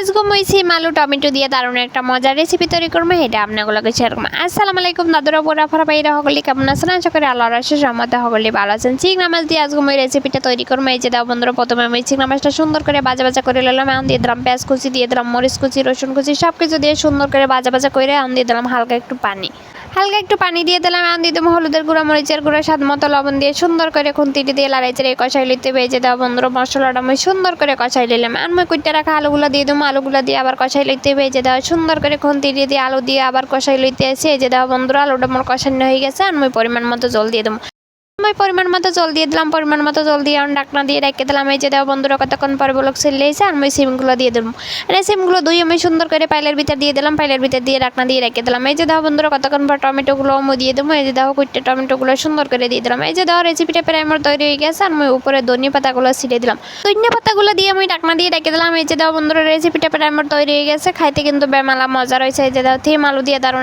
আজকে মই সিম আলু টমেটো দিয়ে দারুণ একটা মজার রেসিপি তৈরি করবো, এটা আপনাগুলোকে শেয়ার করবো। আসসালামু আলাইকুম দাদুরা বোরা ফরা বাইরা সকলে কেমন আছেন? আশা করি আল্লাহর আশীর্বাদে রহমতে সকলে ভালো আছেন। চিংড়ি মাছ দিয়ে আজকে মই রেসিপিটা তৈরি করবো। এই যে দাও বন্ধুরা, প্রথমে আমি চিংড়ি মাছটা সুন্দর করে ভাজা করে নিলাম। এখন দিয়ে দিলাম পেঁয়াজ কুচি, দিয়ে দিলাম মরিচ কুচি, রসুন কুচি, সব কিছু দিয়ে সুন্দর করে ভাজা করে এখন দিয়ে দিলাম হালকা একটু পানি দিয়ে দিলাম। এখন দিয়ে দেবো হলুদের গুঁড়া, মরিচের গুঁড়া, স্বাদ মতো লবণ দিয়ে সুন্দর করে খুন্তিটি দিয়ে লাড়াইচেড়ে কষাই লইতে ভেজে দেওয়া বন্ধুরা মশলাটা আমি সুন্দর করে কষাই নিলাম। আর মই কুইটে রাখা আলুগুলো দিয়ে দেবো, আলুগুলো দিয়ে আবার কষাই লইতে ভেজে দেওয়া সুন্দর করে খুন্তিটি দিয়ে আলু দিয়ে আবার কষাই লইতে এসে এই যে দেওয়া বন্ধুরা আলুটা মোর কষানো হয়ে গেছে। আর মই পরিমাণ মতো জল দিয়ে দেবো। আমি পরিমাণ মতো জল দিয়ে দিলাম, পরিমাণ মতো জল দিয়ে ঢাকনা দিয়ে রেখে দিলাম। এই যে দেওয়া বন্ধুরা কতক্ষণ পরে বলক ছেলে এসে আর আমি সিমগুলো দিয়ে দেবো। আর সিমগুলো ধুই আমি সুন্দর করে পাইলের ভিতর দিয়ে দিলাম, পাইলের ভিতর দিয়ে ঢাকনা দিয়ে রেখে দিলাম। এই যে দেওয়া বন্ধুরা কতক্ষণ পর টমেটোগুলো আমি দিয়ে দেবো। এই যে দেওয়া কুইটে টমেটোগুলো সুন্দর করে দিয়ে দিলাম। এই যে দেওয়া রেসিপিটা প্রায় আমার তৈরি হয়ে গেছে। আর আমি উপরে ধনিয়া পাতাগুলো ছিটিয়ে দিলাম। ধনিয়া পাতাগুলো দিয়ে আমি ঢাকনা দিয়ে রেখে দিলাম। এই যে দেওয়া বন্ধুরা রেসিপিটা প্রায় আমার তৈরি হয়ে গেছে। খাইতে কিন্তু বেমালা মজা রয়েছে। এই যে দেওয়া থিম আলু দিয়ে দারুণ